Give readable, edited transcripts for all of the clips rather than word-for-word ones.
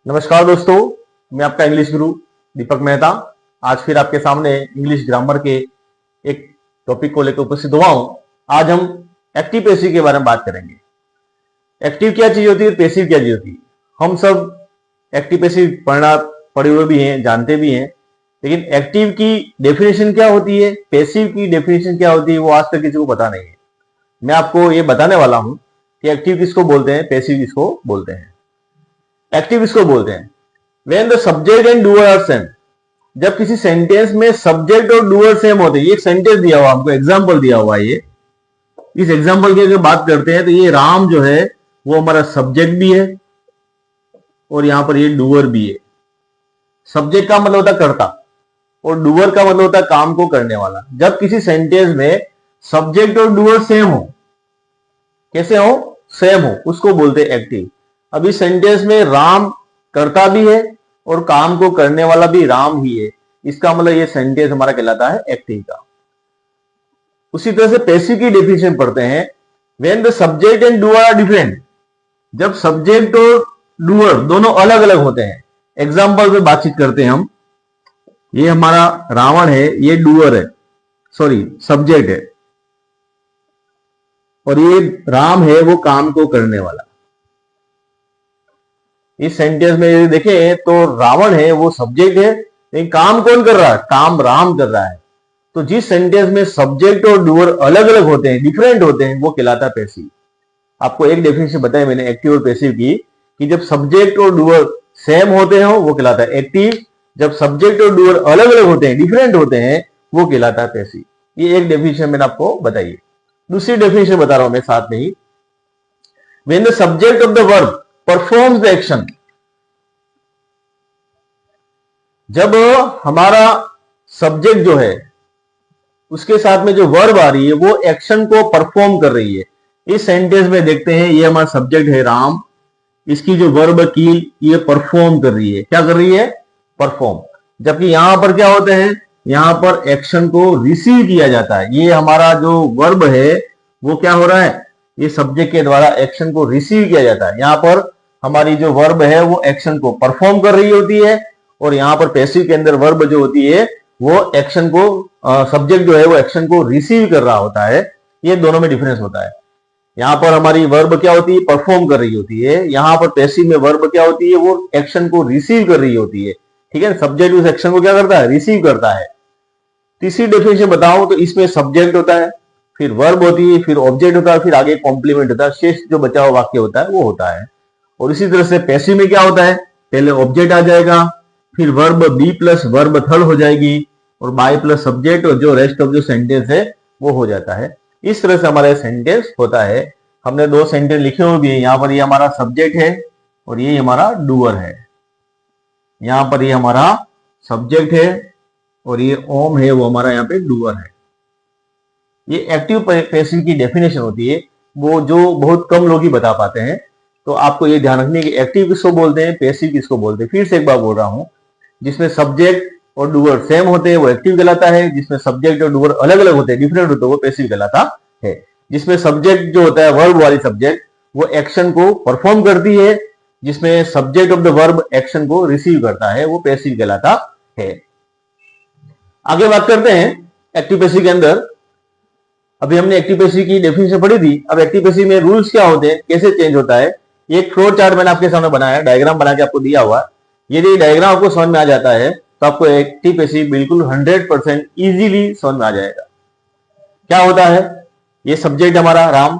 नमस्कार दोस्तों, मैं आपका इंग्लिश गुरु दीपक मेहता आज फिर आपके सामने इंग्लिश ग्रामर के एक टॉपिक को लेकर उपस्थित हुआ हूं। आज हम एक्टिव पैसिव के बारे में बात करेंगे। एक्टिव क्या चीज होती है, पैसिव क्या चीज होती है। हम सब एक्टिव पैसिव पढ़े हुए भी हैं, जानते भी हैं, लेकिन एक्टिव की डेफिनेशन क्या होती है, पैसिव की डेफिनेशन क्या होती है, वो आज तक किसी को पता नहीं है। मैं आपको ये बताने वाला हूं कि एक्टिव किसको बोलते हैं, पैसिव किसको बोलते हैं। एक्टिव इसको बोलते हैं when the subject and doer are same. जब किसी सेंटेंस में सब्जेक्ट और डूअर सेम होते हैं। ये एक सेंटेंस दिया हुआ, हमको एग्जांपल दिया हुआ है। ये इस एग्जांपल की अगर बात करते हैं तो ये राम जो है वो हमारा सब्जेक्ट भी है और यहां पर ये डूअर भी है। सब्जेक्ट का मतलब होता है कर्ता और डूअर का मतलब होता है काम को करने वाला। जब किसी सेंटेंस में सब्जेक्ट और डूअर सेम हो, कैसे हो, सेम हो, उसको बोलते हैं एक्टिव। अब इस सेंटेंस में राम करता भी है और काम को करने वाला भी राम ही है। इसका मतलब ये सेंटेंस हमारा कहलाता है एक्टिव का। उसी तरह से पैसिव की डेफिनेशन पढ़ते हैं when the subject and doer are different. जब सब्जेक्ट और डूअर दोनों अलग अलग होते हैं। एग्जांपल पे बातचीत करते हैं हम। ये हमारा रावण है, ये डूअर है, सॉरी सब्जेक्ट है, और ये राम है, वो काम को करने वाला। इस सेंटेंस में यदि देखें तो रावण है वो सब्जेक्ट है, लेकिन काम कौन कर रहा है, काम राम कर रहा है। तो जिस सेंटेंस में सब्जेक्ट और डूअर अलग अलग होते हैं, डिफरेंट होते हैं, वो कहलाता है पैसिव। आपको एक डेफिनेशन बताई मैंने एक्टिव और पैसिव की, कि जब सब्जेक्ट और डूअर सेम होते हो वो कहलाता है एक्टिव। जब सब्जेक्ट और डूअर अलग अलग होते हैं, डिफरेंट होते हैं, वो कहलाता है पैसिव। ये एक डेफिनेशन मैंने आपको बताई। दूसरी डेफिनेशन बता रहा हूं मैं साथ में ही। When the subject of the verb performs the action. जब हमारा सब्जेक्ट जो है उसके साथ में जो वर्ब आ रही है वो एक्शन को परफॉर्म कर रही है। इस सेंटेंस में देखते हैं, ये हमारा सब्जेक्ट है राम, इसकी जो वर्ब कील ये परफॉर्म कर रही है। क्या कर रही है, परफॉर्म। जबकि यहां पर क्या होते हैं, यहां पर एक्शन को रिसीव किया जाता है। ये हमारा जो वर्ब है वो क्या हो रहा है, ये सब्जेक्ट के द्वारा एक्शन को रिसीव किया जाता है। यहां पर हमारी जो वर्ब है वो एक्शन को परफॉर्म कर रही होती है, और यहां पर पैसिव के अंदर वर्ब जो होती है वो एक्शन को, सब्जेक्ट जो है वो एक्शन को रिसीव कर रहा होता है। ये दोनों में डिफरेंस होता है। यहां पर हमारी वर्ब क्या होती है, परफॉर्म कर रही होती है। यहां पर पैसिव में वर्ब क्या होती है, वो एक्शन को रिसीव कर रही होती है। ठीक है, सब्जेक्ट उस एक्शन को क्या करता है, रिसीव करता है। तीसरी डेफिनेशन बताऊं तो इसमें सब्जेक्ट होता है, फिर वर्ब होती है, फिर ऑब्जेक्ट होता है, फिर आगे कॉम्प्लीमेंट होता है, शेष जो बचा हुआ वाक्य होता है वो होता है। और इसी तरह से पैसिव में क्या होता है, पहले ऑब्जेक्ट आ जाएगा, फिर verb B plus verb third हो जाएगी, और बाय प्लस सब्जेक्ट, और जो रेस्ट ऑफ जो सेंटेंस है वो हो जाता है। इस तरह से हमारा सेंटेंस होता है। हमने दो सेंटेंस लिखे हुए भी हैं। यहां पर ये हमारा सब्जेक्ट है और ये हमारा डूअर है। यहां पर ये हमारा सब्जेक्ट है और ये ओम है, वो हमारा यहाँ पे डूअर है। ये एक्टिव पैसिव की डेफिनेशन होती है, वो जो बहुत कम लोग ही बता पाते हैं। तो आपको ये ध्यान रखनी है कि एक्टिव किसको बोलते हैं, पैसिव किसको बोलते हैं। फिर से एक बार बोल रहा हूं, जिसमें सब्जेक्ट और डूअर सेम होते हैं वो एक्टिव कहलाता है। जिसमें सब्जेक्ट और डूअर अलग अलग होते हैं, डिफरेंट होते हैं, वो पैसिव कहलाता है। जिसमें सब्जेक्ट जो होता है वर्ब वाली सब्जेक्ट, वो एक्शन को परफॉर्म करती है। जिसमें subject of the verb action को रिसीव करता है, वो पैसिव कहलाता है। आगे बात करते हैं एक्टिव पैसिव के अंदर। अभी हमने एक्टिव पैसिव की डेफिनेशन पढ़ी थी। अब एक्टिव पैसिव में रूल्स क्या होते हैं, कैसे चेंज होता है। एक फ्लो चार्ट मैंने आपके सामने बनाया, डायग्राम बना के आपको दिया हुआ। यदि डायग्राम आपको समझ में आ जाता है तो आपको एक्टिव पैसिव बिल्कुल 100% इजीली समझ में आ जाएगा। क्या होता है, ये सब्जेक्ट हमारा राम,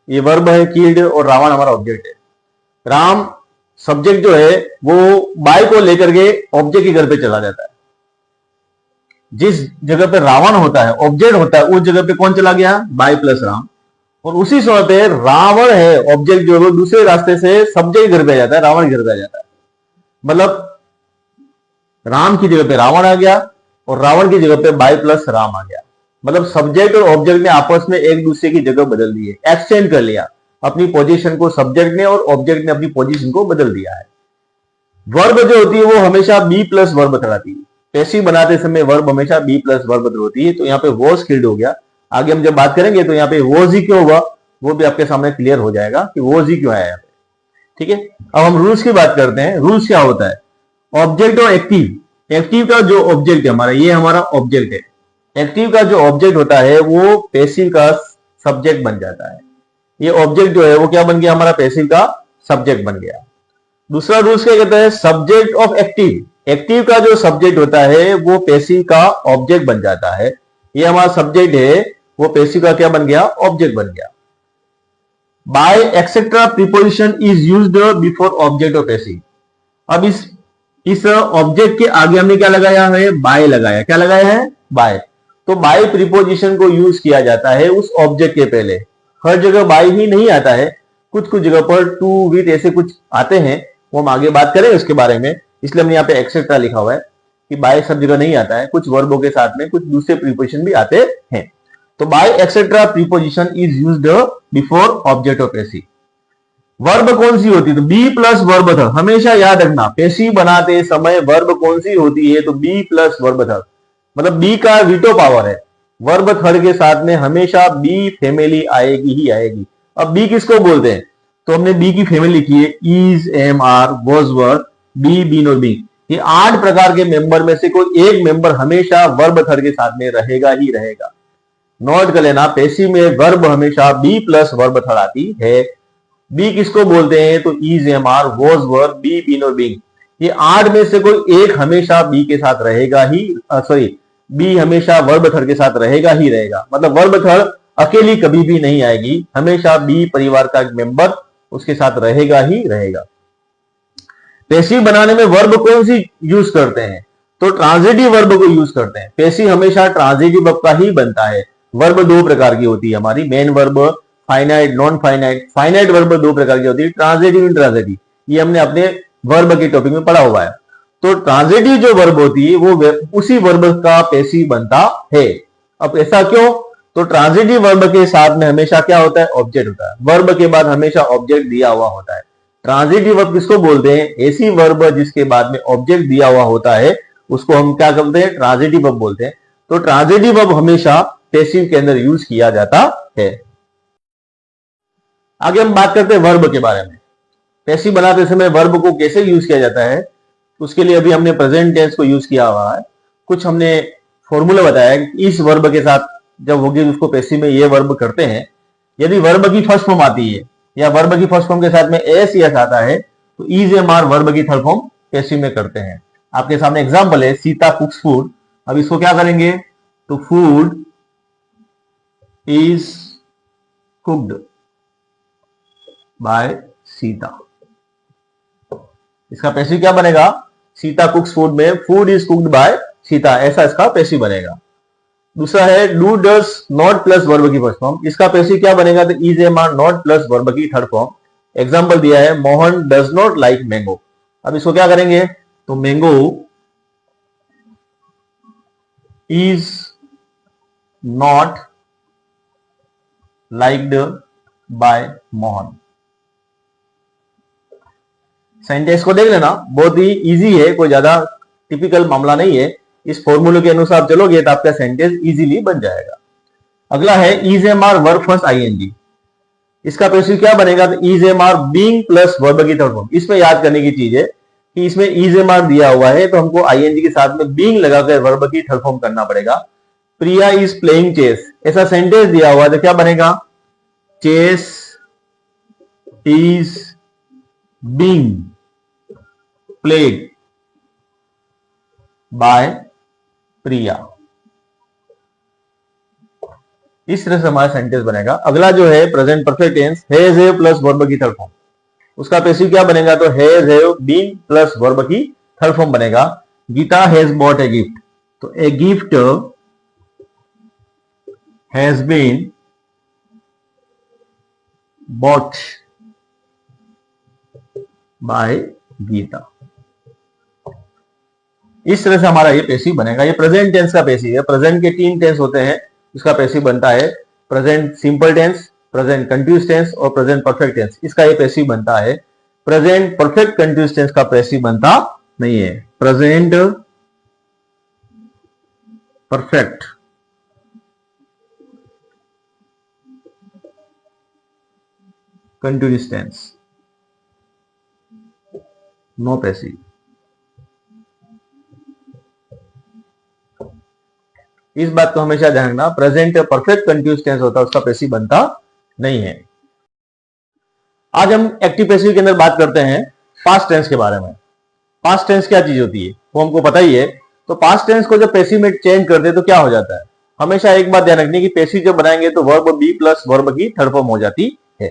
ये वर्ब है कील्ड, और रावण हमारा ऑब्जेक्ट है। राम सब्जेक्ट जो है वो बाय को लेकर के ऑब्जेक्ट के घर पे चला जाता है। जिस जगह पे रावण होता है, ऑब्जेक्ट होता है, उस जगह पे कौन चला गया, बाय प्लस राम। और उसी समय पे रावण है ऑब्जेक्ट जो है वो दूसरे रास्ते से सब्जेक्ट घर पे आ जाता है, रावण घर पे आ जाता है। मतलब राम की जगह पे रावण आ गया और रावण की जगह पे बाय प्लस राम आ गया। मतलब सब्जेक्ट और ऑब्जेक्ट ने आपस में एक दूसरे की जगह बदल दी है, एक्सचेंज कर लिया अपनी पोजीशन को। सब्जेक्ट ने और ऑब्जेक्ट ने अपनी पोजीशन को बदल दिया है। वर्ब जो होती है वो हमेशा बी प्लस वर्ब कराती है। पैसिव बनाते समय वर्ब हमेशा बी प्लस वर्ब होती है। तो यहाँ पे वॉज किल्ड हो गया। आगे हम जब बात करेंगे तो यहाँ पे वॉज ही क्यों हुआ वो भी आपके सामने क्लियर हो जाएगा कि वॉज ही क्यों आया यहाँ पे। ठीक है, अब हम रूल्स की बात करते हैं। रूल्स क्या होता है? ऑब्जेक्ट और एक्टिव। एक्टिव का जो ऑब्जेक्ट है हमारा, ये हमारा ऑब्जेक्ट है। एक्टिव का जो ऑब्जेक्ट होता है वो पैसिव का सब्जेक्ट बन जाता है। ये ऑब्जेक्ट जो है वो क्या बन गया? हमारा पैसिव का सब्जेक्ट बन गया। दूसरा रूल्स क्या कहता है? Subject of active. एक्टिव का जो सब्जेक्ट होता है वो पैसिव का ऑब्जेक्ट बन जाता है। ये हमारा सब्जेक्ट है, वो पैसिव का क्या बन गया? ऑब्जेक्ट बन गया। By etcetera preposition is used before object of passive. अब इस ऑब्जेक्ट के आगे हमने क्या लगाया है? बाय लगाया। क्या लगाया है? बाय। तो बाय प्रीपोजिशन को यूज किया जाता है उस ऑब्जेक्ट के पहले। हर जगह बाय ही नहीं आता है, कुछ कुछ जगह पर टू, विथ ऐसे कुछ आते हैं, वो हम आगे बात करें उसके बारे में। इसलिए हमने यहाँ पे एक्सेट्रा लिखा हुआ है कि बाय सब जगह नहीं आता है, कुछ वर्बों के साथ में कुछ दूसरे प्रीपोजिशन भी आते हैं। तो by etcetera preposition is used before object of passive. Verb कौन सी होती है? तो बी प्लस वर्ब थर्ड। हमेशा याद रखना, पैसिव बनाते समय वर्ब कौन सी होती है? तो बी प्लस वर्ब थर्ड। मतलब बी का वीटो पावर है। वर्ब थर्ड के साथ में हमेशा बी फैमिली आएगी ही आएगी। अब बी किसको बोलते हैं? तो हमने बी की फैमिली लिखी है, is, am, are, was, were, be, been और बी। ये 8 प्रकार के मेंबर में से कोई एक मेंबर हमेशा वर्ब थर्ड के साथ में रहेगा ही रहेगा। नोट कर लेना, पैसिव में वर्ब हमेशा बी प्लस वर्ब थर्ड आती है। बी किसको बोलते हैं? तो is, am, are, was, were, be, been और बीइंग। ये 8 में से कोई एक हमेशा बी के साथ रहेगा ही, सॉरी, बी हमेशा वर्ब थर्ड के साथ रहेगा ही रहेगा। मतलब वर्ब थर्ड अकेली कभी भी नहीं आएगी, हमेशा बी परिवार का एक मेंबर उसके साथ रहेगा ही रहेगा। पैसिव बनाने में वर्ब कौन सी यूज करते हैं? तो ट्रांजिटिव वर्ब को यूज करते हैं। पैसिव हमेशा ट्रांजिटिव वर्ब का ही बनता है। वर्ब 2 प्रकार की होती है हमारी, main verb, finite, non finite. Finite verb 2 प्रकार की होती है, ट्रांजिटिव, इंट्रांजिटिव। ये हमने अपने वर्ब के टॉपिक में पढ़ा हुआ है। तो ट्रांजिटिव जो वर्ब होती है वो उसी वर्ब का पैसिव बनता है। अब ऐसा क्यों? तो ट्रांजिटिव वर्ब के साथ में हमेशा क्या होता है? ऑब्जेक्ट होता है। वर्ब के बाद हमेशा ऑब्जेक्ट दिया हुआ होता है। ट्रांजिटिव वर्ब किसको बोलते हैं? ऐसी वर्ब जिसके बाद में ऑब्जेक्ट दिया हुआ होता है उसको हम क्या करते हैं? ट्रांजिटिव वर्ब बोलते हैं। तो ट्रांजिटिव वर्ब हमेशा पैसिव के अंदर यूज किया जाता है। आगे हम बात करते हैं वर्ब के बारे में। पैसिव बनाते समय वर्ब को कैसे यूज किया जाता है, उसके लिए अभी हमने प्रेजेंट टेंस को यूज किया हुआ है। कुछ हमने फॉर्मूला बताया कि इस वर्ब के साथ जब होगी उसको पैसिव में ये वर्ब करते हैं। यदि वर्ब की फर्स्ट फॉर्म आती है या वर्ब की फर्स्ट फॉर्म के साथ में एस यस आता है तो इज, एम, आर वर्ब की थर्ड फॉर्म पैसिव में करते हैं। आपके सामने एग्जांपल है, सीता कुक्स फूड। अब इसको क्या करेंगे? तो food is cooked by Sita. इसका पैसिव क्या बनेगा? सीता कुक्स फूड में food is cooked by Sita, ऐसा इसका पैसिव बनेगा। दूसरा है do, does, not plus verb की फर्स्ट फॉर्म। इसका पैसिव क्या बनेगा? तो is, am, are, not plus verb की थर्ड फॉर्म। एग्जांपल दिया है, Mohan does not like mango. अब इसको क्या करेंगे? तो mango is not liked by Mohan. Sentence को देख लेना, बहुत ही इजी है, कोई ज्यादा टिपिकल मामला नहीं है। इस फॉर्मूले के अनुसार चलोगे तो आपका सेंटेंस इजीली बन जाएगा। अगला है is, am, are, verb first ING. इसका पैसिव क्या बनेगा? तो is, am, are, being plus verb की थर्ड फॉर्म। इसमें याद करने की चीज है कि इसमें इज, एम, आर दिया हुआ है तो हमको आईएनजी के साथ में बीइंग लगाकर वर्ब की थर्ड फॉर्म करना पड़ेगा। प्रिया इज प्लेइंग चेस, ऐसा सेंटेंस दिया हुआ है तो क्या बनेगा? Chess is being played by Priya. इस तरह से हमारा सेंटेंस बनेगा। अगला जो है present perfect tense, has, have plus verb की थर्ड फॉर्म। उसका पैसिव क्या बनेगा? तो has, have, been plus verb की थर्ड फॉर्म बनेगा। Geeta has bought a gift, तो a gift has been bought by Geeta. इस तरह से हमारा ये पैसिव बनेगा। ये प्रेजेंट टेंस का पैसिव है। प्रेजेंट के 3 टेंस होते हैं, इसका पैसिव बनता है present simple tense, present continuous tense और प्रेजेंट परफेक्ट टेंस। इसका ये पैसिव बनता है। प्रेजेंट परफेक्ट कंटिन्यूअस टेंस का पैसिव बनता नहीं है। Present perfect continuous tense no passive. इस बात को हमेशा ध्यान रखना, प्रेजेंट परफेक्ट कंटिन्यूअस टेंस होता है उसका पैसिव बनता नहीं है। आज हम एक्टिव पैसिव के अंदर बात करते हैं पास्ट टेंस के बारे में। पास्ट टेंस क्या चीज होती है वो हमको पता ही है। तो पास्ट टेंस को जब पैसिव में चेंज करते हैं तो क्या हो जाता है, हमेशा एक बात ध्यान रखनी कि पैसिव जब बनाएंगे तो वर्ब बी प्लस वर्ब की थर्ड फॉर्म हो जाती है।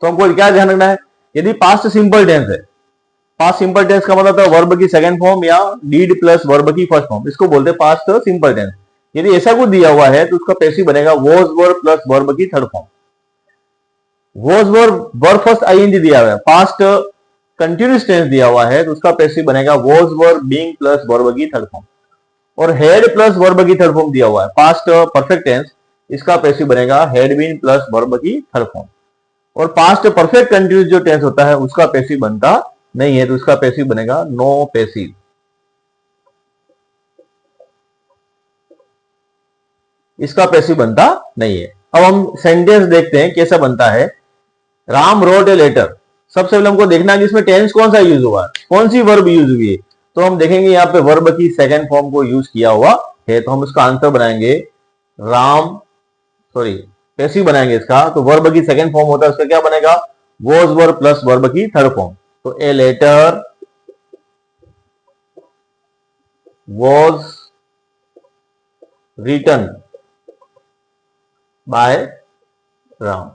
तो हमको क्या ध्यान रखना है, यदि पास्ट सिंपल टेंस है, पास्ट सिंपल टेंस का मतलब है वर्ब की सेकंड फॉर्म या डीड प्लस वर्ब की फर्स्ट फॉर्म, इसको बोलते हैं पास्ट सिंपल टेंस। यदि ऐसा कुछ दिया हुआ है तो उसका पैसिव बनेगा वॉज वर प्लस वर्ब की third form. Was were first ING दिया हुआ है, पास्ट कंटिन्यूअस टेंस दिया हुआ है तो उसका पैसिव बनेगा was were being plus verb की थर्ड फॉर्म। और हैड प्लस वर्ब की थर्ड फॉर्म दिया हुआ है, पास्ट परफेक्ट टेंस, इसका पैसिव बनेगा हैड बीन प्लस वर्ब की थर्ड फॉर्म। और पास्ट परफेक्ट कंटिन्यूअस जो टेंस होता है उसका पैसिव बनता नहीं है तो उसका पैसिव बनेगा नो पैसिव। इसका पैसिव बनता नहीं है। अब हम सेंटेंस देखते हैं कैसा बनता है। राम रोट ए लेटर, सबसे पहले हमको देखना है कि इसमें टेंस कौन सा यूज हुआ है, कौन सी वर्ब यूज हुई है। तो हम देखेंगे यहाँ पे वर्ब की सेकंड फॉर्म को यूज किया हुआ है तो हम इसका आंसर बनाएंगे राम, सॉरी पैसिव बनाएंगे इसका। तो वर्ब की सेकंड फॉर्म होता है उसका क्या बनेगा, वॉज वर प्लस वर्ब की थर्ड फॉर्म। तो a letter was written by Ram,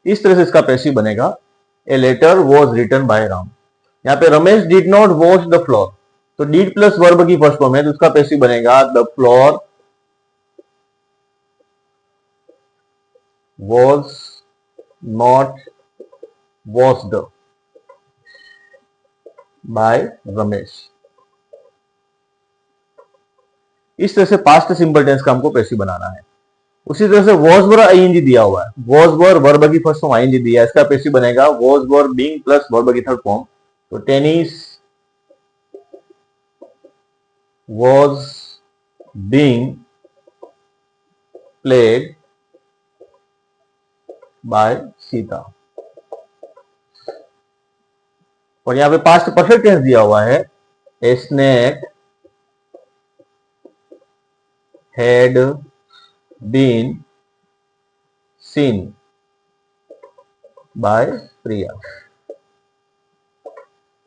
इस तरह से इसका पैसिव बनेगा a letter was written by Ram. यहां पे Ramesh did not wash the floor, तो डिड प्लस वर्ब की फर्स्ट फॉर्म है तो उसका पैसिव बनेगा the floor was not washed by Ramesh. इस तरह से पास्ट सिंपल टेंस का हमको पैसिव बनाना है। उसी तरह से वॉज वर आईएनजी दिया हुआ है, वॉज वर वर्ब की फर्स्ट फॉर्म आईएनजी दिया है, इसका पैसिव बनेगा was were being plus verb की थर्ड फॉर्म। तो tennis was being played by Sita. और यहां पे पास्ट परफेक्ट टेंस दिया हुआ है, a snake had been seen by Priya.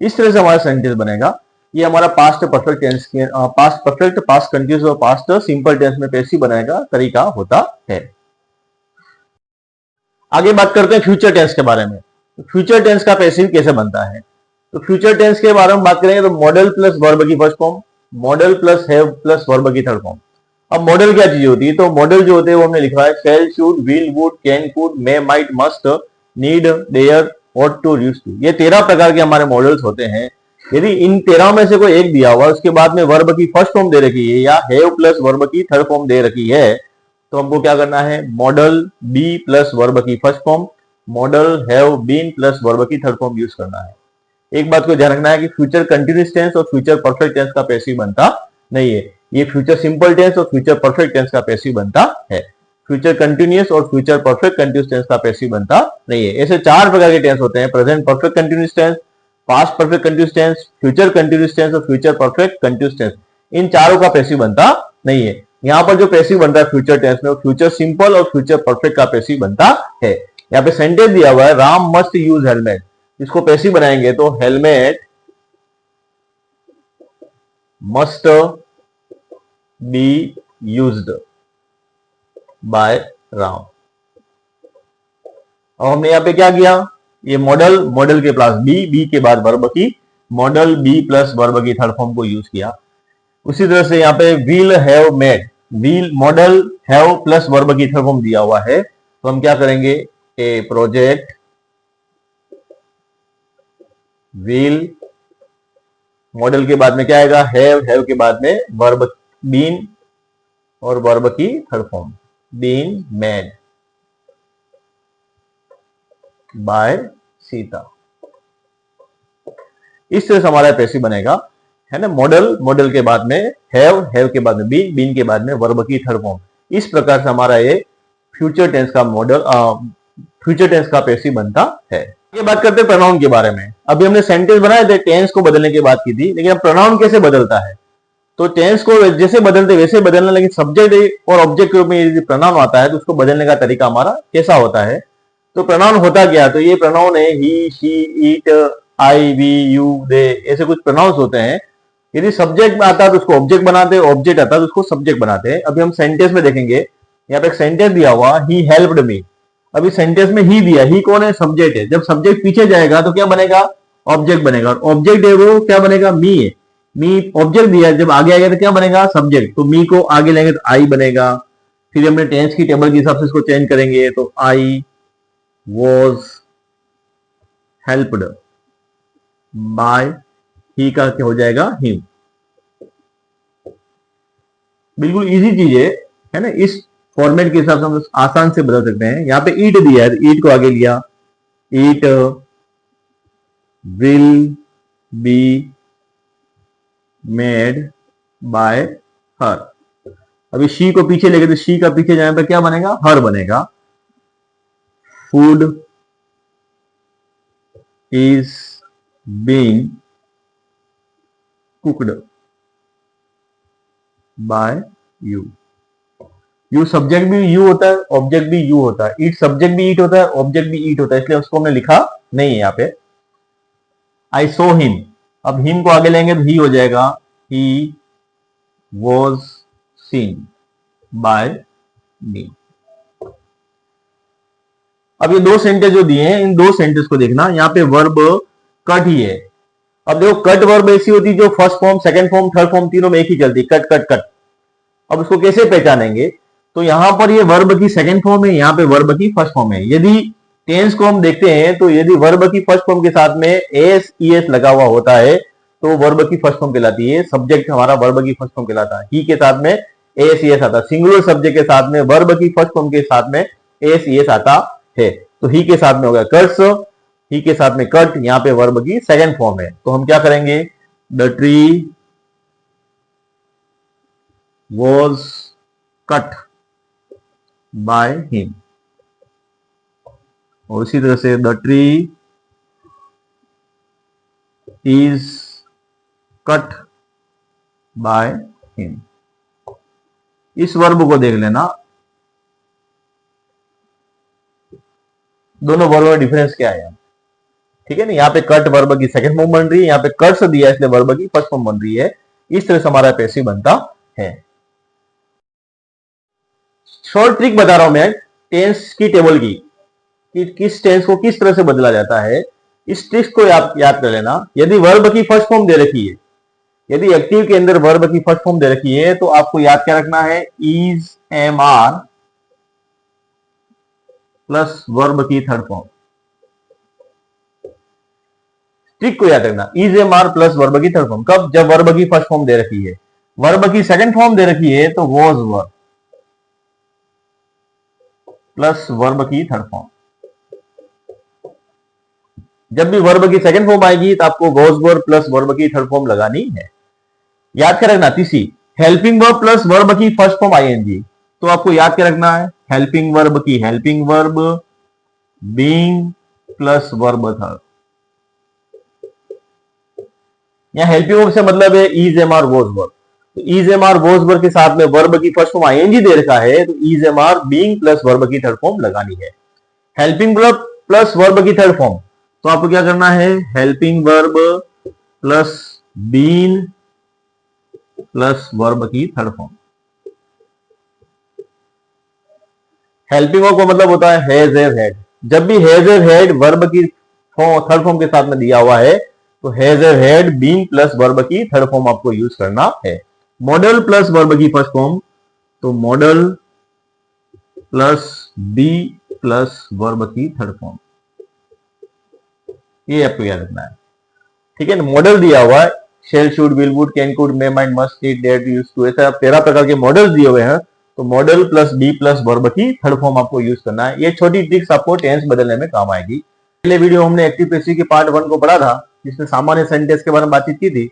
इस तरह से हमारा सेंटेंस बनेगा। ये हमारा पास्ट परफेक्ट टेंस के पास्ट परफेक्ट, पास्ट कंटिन्यूअस और पास्ट सिंपल टेंस में पैसिव बनाने का तरीका होता है। आगे बात करते हैं फ्यूचर टेंस के बारे में। फ्यूचर टेंस का पैसिव कैसे बनता है, तो फ्यूचर टेंस के बारे में बात करेंगे तो मॉडल प्लस वर्ब की first form, model plus have plus verb की थर्ड फॉर्म। अब मॉडल क्या चीज होती है, तो मॉडल जो होते हैं वो हमने लिखा है shall, should, will, would, can, could, may, might, must, need, dare, ought to, used to. ये 13 प्रकार के हमारे मॉडल्स होते हैं। यदि इन 13 में से कोई एक दिया हुआ उसके बाद में वर्ब की फर्स्ट फॉर्म दे रखी है या हैव प्लस वर्ब की थर्ड फॉर्म दे रखी है तो हमको क्या करना है, मॉडल बी प्लस वर्ब की first form, modal have been plus verb की थर्ड फॉर्म यूज करना है। एक बात को ध्यान रखना है कि फ्यूचर कंटिन्यूअस टेंस और फ्यूचर परफेक्ट टेंस का पैसिव बनता नहीं है। ये फ्यूचर सिंपल टेंस और फ्यूचर परफेक्ट टेंस का पैसिव बनता है। फ्यूचर कंटिन्यूअस और फ्यूचर परफेक्ट कंटिन्यूअस टेंस का पैसिव बनता नहीं है। ऐसे 4 प्रकार के टेंस होते हैं, present perfect continuous tense, past perfect continuous tense, future continuous tense और फ्यूचर परफेक्ट कंटिन्यूअस टेंस। इन चारों का पैसिव बनता नहीं है। यहाँ पर जो पैसिव बनता है फ्यूचर टेंस में, फ्यूचर सिंपल और फ्यूचर परफेक्ट का पैसिव बनता है। यहाँ पे सेंटेंस दिया हुआ है राम मस्ट यूज हेलमेट, इसको पैसिव बनाएंगे तो helmet must be used by Ram. और हमने यहाँ पे क्या किया, ये मॉडल, मॉडल के प्लस बी, बी के बाद वर्ब की, मॉडल बी प्लस वर्ब की थर्ड फॉर्म को यूज किया। उसी तरह से यहाँ पे will have made, will model have plus verb की थर्ड फॉर्म दिया हुआ है तो हम क्या करेंगे, ए प्रोजेक्ट विल, मॉडल के बाद में क्या आएगा हैव के बाद में वर्ब बीन और वर्ब की third form been made by Sita. इस तरह से हमारा पैसिव बनेगा, है ना। मॉडल, मॉडल के बाद में हैव के बाद में बीन, बीन के बाद में वर्ब की थर्ड फॉर्म। इस प्रकार से हमारा ये फ्यूचर टेंस का मॉडल, फ्यूचर टेंस का पैसिव बनता है। ये बात करते हैं प्रोनाउन के बारे में। अभी हमने सेंटेंस बनाए थे, टेंस को बदलने की बात की थी, लेकिन अब प्रोनाउन कैसे बदलता है। तो टेंस को जैसे बदलते वैसे बदलना, लेकिन सब्जेक्ट और ऑब्जेक्ट के रूप में यदि प्रोनाउन आता है तो उसको बदलने का तरीका हमारा कैसा होता है। तो प्रोनाउन होता क्या, तो ये प्रोनाउन है he, she, it, I, we, you, they, ऐसे कुछ प्रोनाउंस होते हैं। यदि सब्जेक्ट में आता है तो उसको ऑब्जेक्ट बनाते हैं, ऑब्जेक्ट आता है तो उसको सब्जेक्ट बनाते हैं। अभी हम सेंटेंस में देखेंगे, यहाँ पे एक सेंटेंस दिया हुआ, ही हेल्प्ड मी। अभी सेंटेंस में ही दिया, ही कौन है, सब्जेक्ट है। जब सब्जेक्ट पीछे जाएगा तो क्या बनेगा, ऑब्जेक्ट बनेगा। और ऑब्जेक्ट है वो क्या बनेगा, मी है। मी ऑब्जेक्ट दिया, जब आगे आएगा तो क्या बनेगा, सब्जेक्ट। तो मी को आगे लेंगे तो आई बनेगा। फिर हमने टेंस की टेबल के हिसाब से इसको चेंज करेंगे तो आई वॉज हेल्प्ड बाय, ही का क्या हो जाएगा, हिम। बिल्कुल इजी चीज है ना। इस फॉर्मेट के हिसाब से हम आसान से बदल सकते हैं। यहाँ पे ईट दिया है, ईट को आगे लिया, it will be made by her. अभी शी को पीछे लेके तो शी का पीछे जाने पर क्या बनेगा, हर बनेगा। Food is being cooked bye you. You subject भी यू होता है, ऑब्जेक्ट भी यू होता है। ईट सब्जेक्ट भी ईट होता है, ऑब्जेक्ट भी ईट होता है, इसलिए उसको हमने लिखा नहीं है यहाँ पे। आई सो हिम, अब हिम को आगे लेंगे तो ही हो जाएगा, ही वॉज सीन बाय मी। अब ये दो सेंटेंस जो दिए हैं, इन दो सेंटेंस को देखना। यहाँ पे वर्ब कट ही है। अब देखो कट वर्ब ऐसी होती है जो first form, second form, third form तीनों में एक ही चलती है, कट कट कट। अब इसको कैसे पहचानेंगे, तो यहां पर ये वर्ब की सेकंड फॉर्म है, यहाँ पे वर्ब की फर्स्ट फॉर्म है। यदि टेंस को हम देखते हैं तो यदि वर्ब की फर्स्ट फॉर्म के साथ में एस ई एस लगा हुआ होता है तो वर्ब की फर्स्ट फॉर्म कहलाती है। सब्जेक्ट हमारा वर्ब की फर्स्ट फॉर्म कहलाता है। ही के साथ में एस ई एस आता है। सिंगुलर सब्जेक्ट के साथ में वर्ब की फर्स्ट फॉर्म के साथ में एस ई एस आता है। तो ही के साथ में हो गया कट्स, ही के साथ में कट, यहाँ पे वर्ब की सेकंड फॉर्म है। तो हम क्या करेंगे, the tree was cut by him. और इसी तरह से the tree is cut by him. इस वर्ब को देख लेना, दोनों वर्ब में डिफरेंस क्या है, ठीक है ना। यहाँ पे कट वर्ब की सेकंड फॉर्म बन रही है, यहाँ पे कट्स दिया है इसलिए वर्ब की फर्स्ट फॉर्म बन रही है। इस तरह से हमारा पैसिव बनता है। शॉर्ट ट्रिक बता रहा हूं मैं टेंस की टेबल की, कि किस टेंस को किस तरह से बदला जाता है। इस ट्रिक को याद कर लेना। यदि वर्ब की फर्स्ट फॉर्म दे रखी है, यदि एक्टिव के अंदर वर्ब की फर्स्ट फॉर्म दे रखी है तो आपको याद क्या रखना है, is am are plus verb की थर्ड फॉर्म। ट्रिक को याद रखना, is am are plus verb की थर्ड फॉर्म। कब, जब वर्ब की फर्स्ट फॉर्म दे रखी है। वर्ब की सेकंड फॉर्म दे रखी है तो वॉज वर्ब प्लस वर्ब की थर्ड फॉर्म। जब भी वर्ब की सेकंड फॉर्म आएगी तो आपको वॉज वर्ब प्लस वर्ब की थर्ड फॉर्म लगानी है। याद क्या रखना, तीसरी हेल्पिंग वर्ब प्लस वर्ब की फर्स्ट फॉर्म आईएनजी। तो आपको याद क्या रखना है, हेल्पिंग वर्ब की helping verb being plus verb third. यहाँ हेल्पिंग वर्ब से मतलब है is am are was verb. तो is am are was verb के साथ में वर्ब की फर्स्ट फॉर्म आईएनजी दे रखा है तो is am are being plus verb की थर्ड फॉर्म लगानी है। हेल्पिंग वर्ब प्लस वर्ब की थर्ड फॉर्म, तो आपको क्या करना है, helping verb plus been plus verb की थर्ड फॉर्म। हेल्पिंग वर्ब का मतलब होता है हैज हैव हैड। जब भी हैज हैव हैड वर्ब की थर्ड फॉर्म के साथ में दिया हुआ है तो has have had been plus verb की थर्ड फॉर्म आपको यूज करना है। मॉडल प्लस वर्ब की फर्स्ट फॉर्म, तो modal plus be plus verb की थर्ड फॉर्म, ये आपको याद रखना है, ठीक है ना। मॉडल दिया हुआ है, shall, should, will, would, can, could, may, might, must, need, dare, use to, ऐसा 13 प्रकार के मॉडल दिए हुए हैं। तो modal plus be plus verb की थर्ड फॉर्म आपको यूज करना है। ये छोटी ट्रिक्स आपको टेंस बदलने में काम आएगी। पहले वीडियो हमने एक्टिव पैसिव के पार्ट 1 को पढ़ा था, जिसमें सामान्य सेंटेंस के बारे में बातचीत की थी।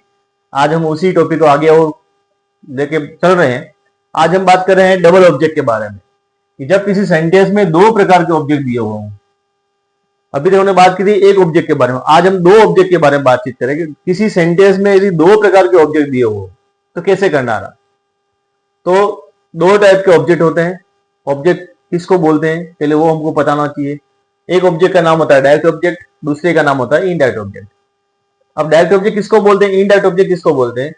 आज हम उसी टॉपिक को आगे और लेके चल रहे हैं। आज हम बात कर रहे हैं डबल ऑब्जेक्ट के बारे में, कि जब किसी सेंटेंस में दो प्रकार के ऑब्जेक्ट दिए हुए हों अभी तक हमने बात की थी एक ऑब्जेक्ट के बारे में, आज हम दो ऑब्जेक्ट के बारे में बातचीत करेंगे। किसी सेंटेंस में यदि दो प्रकार के ऑब्जेक्ट दिए हो तो कैसे करना रहा। तो दो टाइप के ऑब्जेक्ट होते हैं। ऑब्जेक्ट किसको बोलते हैं पहले वो हमको बताना चाहिए। एक ऑब्जेक्ट का नाम होता है डायरेक्ट ऑब्जेक्ट, दूसरे का नाम होता है इनडायरेक्ट ऑब्जेक्ट। अब डायरेक्ट ऑब्जेक्ट किसको बोलते हैं, इनडायरेक्ट ऑब्जेक्ट किसको बोलते हैं,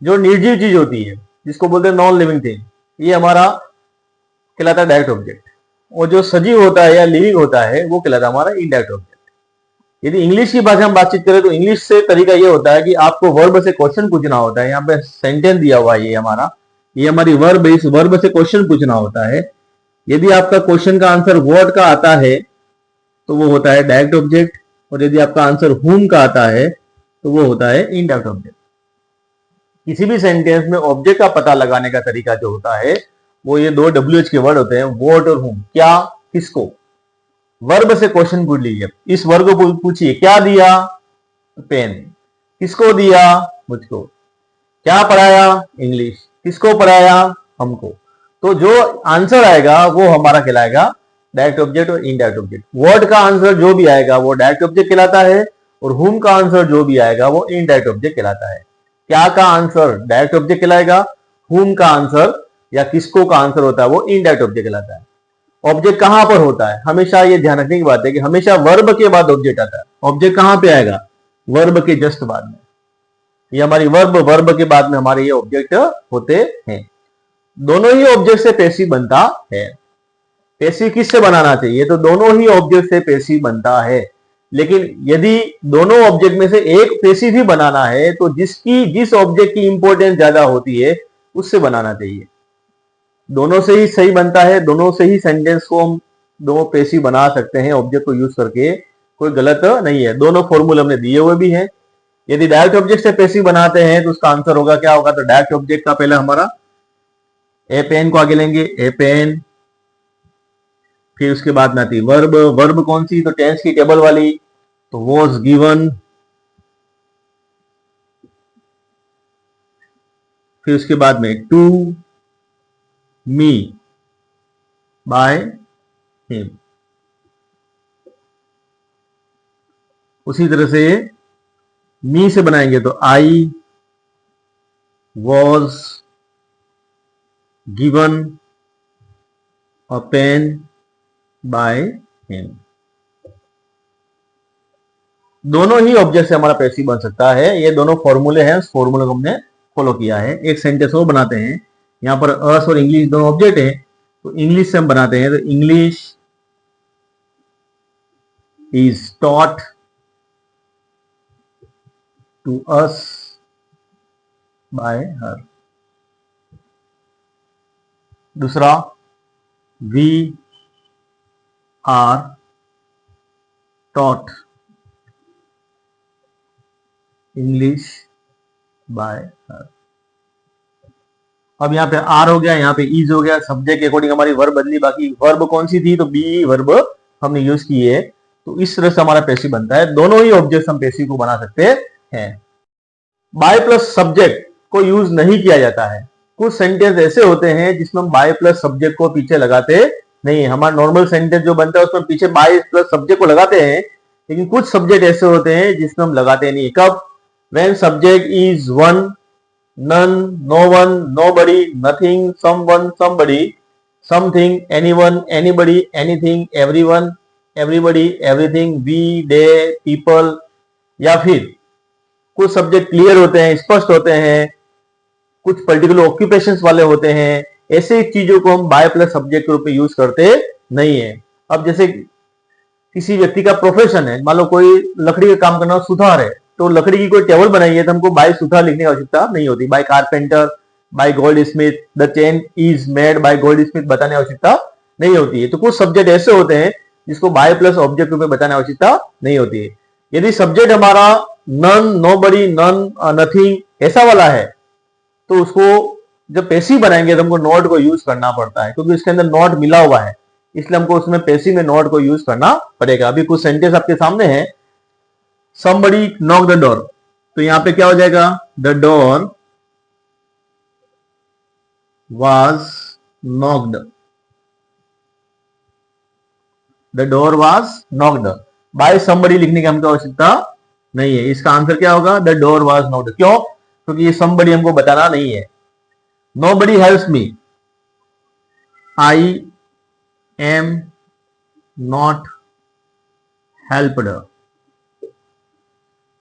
जो निर्जीव चीज होती है जिसको बोलते हैं नॉन लिविंग थिंग, ये हमारा कहलाता है डायरेक्ट ऑब्जेक्ट। और जो सजीव होता है या लिविंग होता है वो कहलाता है हमारा इनडायरेक्ट ऑब्जेक्ट। यदि इंग्लिश की भाषा में बातचीत करें तो इंग्लिश से तरीका ये होता है कि आपको वर्ब से क्वेश्चन पूछना होता है। यहाँ पे सेंटेंस दिया हुआ है, ये हमारी वर्ब है, इस वर्ब से क्वेश्चन पूछना होता है। यदि आपका क्वेश्चन का आंसर वर्ड का आता है तो वो होता है डायरेक्ट ऑब्जेक्ट, और यदि आपका आंसर हुम का आता है तो वो होता है इनडायरेक्ट ऑब्जेक्ट। किसी भी सेंटेंस में ऑब्जेक्ट का पता लगाने का तरीका जो होता है वो ये दो WH के वर्ड होते हैं, व्हाट और हुम। क्या, किसको। वर्ब से क्वेश्चन पूछ लीजिए, इस वर्ग को पूछिए क्या दिया, पेन। किसको दिया, मुझको। क्या पढ़ाया, इंग्लिश। किसको पढ़ाया, हमको। तो जो आंसर आएगा वो हमारा कहलाएगा डायरेक्ट ऑब्जेक्ट और इनडायरेक्ट ऑब्जेक्ट। वर्ड का आंसर जो भी आएगा वो डायरेक्ट ऑब्जेक्ट कहलाता है, और हुम का आंसर जो भी आएगा वो इनडायरेक्ट ऑब्जेक्ट कहलाता है। क्या का आंसर डायरेक्ट ऑब्जेक्ट कहलाएगा, हुम का आंसर या किसको का आंसर होता है वो इनडायरेक्ट ऑब्जेक्ट कहलाता है। ऑब्जेक्ट कहां पर होता है, हमेशा ये ध्यान रखने की बात है कि हमेशा वर्ब के बाद ऑब्जेक्ट आता है। ऑब्जेक्ट कहां पे आएगा, वर्ब के जस्ट बाद में। ये हमारी वर्ब के बाद में हमारे ये ऑब्जेक्ट होते हैं। दोनों ही ऑब्जेक्ट से पैसिव बनता है। पैसिव किससे बनाना चाहिए, तो दोनों ही ऑब्जेक्ट से पैसिव बनता है। लेकिन यदि दोनों ऑब्जेक्ट में से एक पैसिव ही बनाना है तो जिस ऑब्जेक्ट की इंपॉर्टेंस ज्यादा होती है उससे बनाना चाहिए। दोनों से ही सही बनता है, दोनों से ही सेंटेंस को हम दो पैसिव बना सकते हैं ऑब्जेक्ट को यूज करके, कोई गलत नहीं है। दोनों फॉर्मूले हमने दिए हुए भी हैं। यदि डायरेक्ट ऑब्जेक्ट से पैसिव बनाते हैं तो उसका आंसर होगा क्या होगा, तो डायरेक्ट ऑब्जेक्ट का पहले हमारा ए पेन को आगे लेंगे, ए पेन। फिर उसके बाद में आती है वर्ब। वर्ब कौन सी, तो टेंस की टेबल वाली, तो वॉज गिवन। फिर उसके बाद में टू मी बाय हिम। उसी तरह से मी से बनाएंगे तो I was given a pen by him. दोनों ही ऑब्जेक्ट से हमारा पैसिव बन सकता है। ये दोनों फॉर्मूले हैं, उस फॉर्मूले को हमने फॉलो किया है। एक सेंटेंस और बनाते हैं, यहां पर अस और इंग्लिश दोनों ऑब्जेक्ट हैं, तो इंग्लिश से हम बनाते हैं तो English is taught to us by her. दूसरा we are taught English by her. अब यहाँ पे आर हो गया, यहाँ पे इज हो गया, सब्जेक्ट के अकॉर्डिंग हमारी वर्ब बदली। बाकी वर्ब कौन सी थी, तो बी वर्ब हमने यूज की है। तो इस तरह से हमारा पैसिव बनता है। दोनों ही ऑब्जेक्ट हम पैसिव को बना सकते हैं। बाय प्लस सब्जेक्ट को यूज नहीं किया जाता है। कुछ सेंटेंस ऐसे होते हैं जिसमें हम बाय प्लस सब्जेक्ट को पीछे लगाते नहीं है। हमारा नॉर्मल सेंटेंस जो बनता है उसमें पीछे बाय प्लस सब्जेक्ट को लगाते हैं, लेकिन कुछ सब्जेक्ट ऐसे होते हैं जिसमें हम लगाते नहीं। कब, when subject is one, none, no one, nobody, nothing, someone, somebody, something, anyone, anybody, anything, everyone, everybody, everything, we, they, people। या फिर कुछ सब्जेक्ट क्लियर होते हैं, स्पष्ट होते हैं, कुछ पर्टिकुलर ऑक्यूपेशंस वाले होते हैं। ऐसे चीजों को हम बाय प्लस सब्जेक्ट के रूप में यूज करते नहीं है। अब जैसे किसी व्यक्ति का प्रोफेशन है, मान लो कोई लकड़ी का काम करना, सुथार है, तो लकड़ी की कोई टेबल बनाई है तो हमको बाय सुथार लिखने की आवश्यकता नहीं होती। By carpenter, by goldsmith, the chain is made by goldsmith बताने की आवश्यकता नहीं होती है। तो कुछ सब्जेक्ट ऐसे होते हैं जिसको बाय प्लस ऑब्जेक्ट रूप में बताने की आवश्यकता नहीं होती है। यदि सब्जेक्ट हमारा नन, नोबडी, नन, नथिंग ऐसा वाला है तो उसको जब पैसिव बनाएंगे तो हमको नॉट को यूज करना पड़ता है, क्योंकि इसके अंदर नॉट मिला हुआ है, इसलिए हमको उसमें पैसिव में नॉट को यूज करना पड़ेगा। अभी कुछ सेंटेंस आपके सामने है, somebody knock the door, तो यहां पे क्या हो जाएगा, the door was knocked, the door was knocked। By somebody लिखने की हमको आवश्यकता नहीं है। इसका आंसर क्या होगा? The door was not. क्यों? क्योंकि ये समबडी हमको बताना नहीं है। Nobody helps me, I am not helped.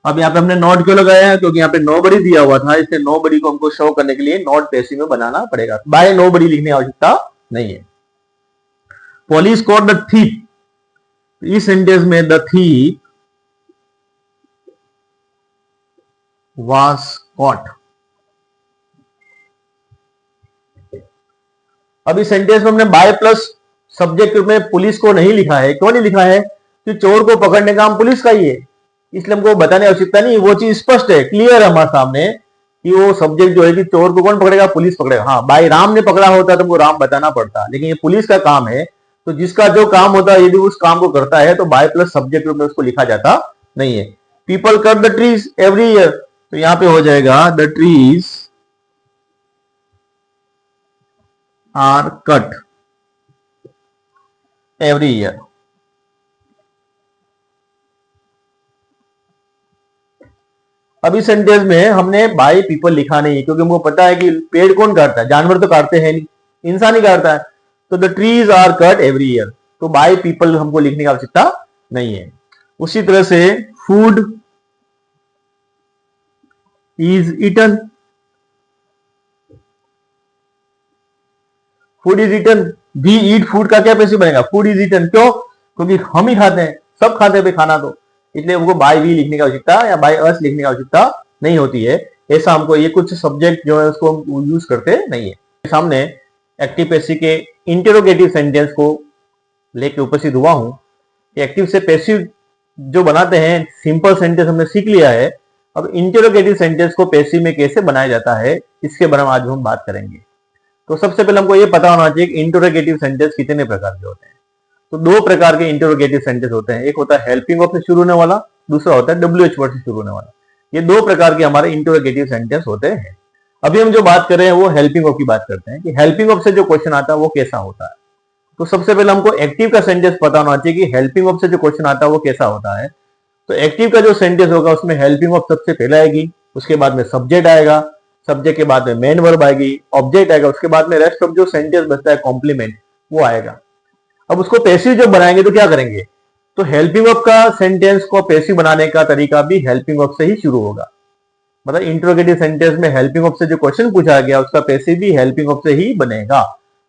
अब यहाँ पे हमने नॉट क्यों लगाया है? क्योंकि यहाँ पे नोबडी दिया हुआ था, इसलिए नोबडी को हमको शो करने के लिए नॉट पैसिव में बनाना पड़ेगा। बाय नोबडी लिखने की आवश्यकता नहीं है। पुलिस कॉट द थीफ, इस सेंटेंस में द थीफ वाज कॉट। अब इस सेंटेंस में हमने बाय प्लस सब्जेक्ट में पुलिस को नहीं लिखा है। क्यों नहीं लिखा है? कि चोर को पकड़ने का काम पुलिस का ही है, इसलिए हमको बताने की आवश्यकता नहीं। वो चीज स्पष्ट है, क्लियर है हमारे सामने कि वो सब्जेक्ट जो है कि चोर को कौन पकड़ेगा? पुलिस पकड़ेगा। हाँ, बाई राम ने पकड़ा होता तो हमको राम बताना पड़ता, लेकिन ये पुलिस का काम है, तो जिसका जो काम होता है यदि उस काम को करता है तो बाय प्लस सब्जेक्ट में उसको लिखा जाता नहीं है। People cut the trees every year, तो यहां पे हो जाएगा the trees are cut every year. अब इस सेंटेंस में हमने बाय पीपल लिखा नहीं है, क्योंकि हमको पता है कि पेड़ कौन काटता है? जानवर तो काटते हैं नहीं, इंसान ही काटता है। तो the trees are cut every year, तो बाय पीपल हमको लिखने की आवश्यकता नहीं है। उसी तरह से food is eaten, food is eaten, we eat food का क्या पैसे बनेगा? Food is eaten. क्यों? क्योंकि हम ही खाते हैं, सब खाते हैं खाना, तो इसलिए हमको बाय वी लिखने की आवश्यकता या बाय अस लिखने की आवश्यकता नहीं होती है। ऐसा हमको ये कुछ सब्जेक्ट जो है उसको हम यूज करते नहीं है। सामने एक्टिव पैसिव के इंटेरोगेटिव सेंटेंस को लेके उपस्थित हुआ हूं। एक्टिव से पैसिव जो बनाते हैं सिंपल सेंटेंस हमने सीख लिया है। अब इंटेरोगेटिव सेंटेंस को पैसिव में कैसे बनाया जाता है इसके बारे में आज हम बात करेंगे। तो सबसे पहले हमको ये पता होना चाहिए कि इंटेरोगेटिव सेंटेंस कितने प्रकार के होते हैं। तो दो प्रकार के इंटेरोगेटिव सेंटेंस होते हैं, एक होता है हेल्पिंग वर्ब से शुरू होने वाला, दूसरा होता है WH वर्ड से शुरू होने वाला। ये दो प्रकार के हमारे इंटेरोगेटिव सेंटेंस होते हैं। अभी हम जो बात कर रहे हैं वो हेल्पिंग वर्ब की बात करते हैं कि हेल्पिंग वर्ब से जो क्वेश्चन आता है वो कैसा होता है। तो सबसे पहले हमको एक्टिव का सेंटेंस पता होना चाहिए कि हेल्पिंग वर्ब से जो क्वेश्चन आता है वो कैसा होता है। तो एक्टिव का जो सेंटेंस होगा उसमें हेल्पिंग वर्ब सबसे पहले आएगी, उसके बाद में सब्जेक्ट आएगा, सब्जेक्ट के बाद में मेन वर्ब आएगी, ऑब्जेक्ट आएगा, उसके बाद में रेस्ट ऑफ जो सेंटेंस बचता है कॉम्प्लीमेंट वो आएगा। अब उसको पैसिव जब बनाएंगे तो क्या करेंगे? तो हेल्पिंग वर्ब का सेंटेंस को पैसिव बनाने का तरीका भी हेल्पिंग वर्ब से ही शुरू होगा। मतलब इंट्रोगेटिव सेंटेंस में हेल्पिंग वर्ब से जो क्वेश्चन पूछा गया उसका पैसिव भी हेल्पिंग वर्ब से ही बनेगा।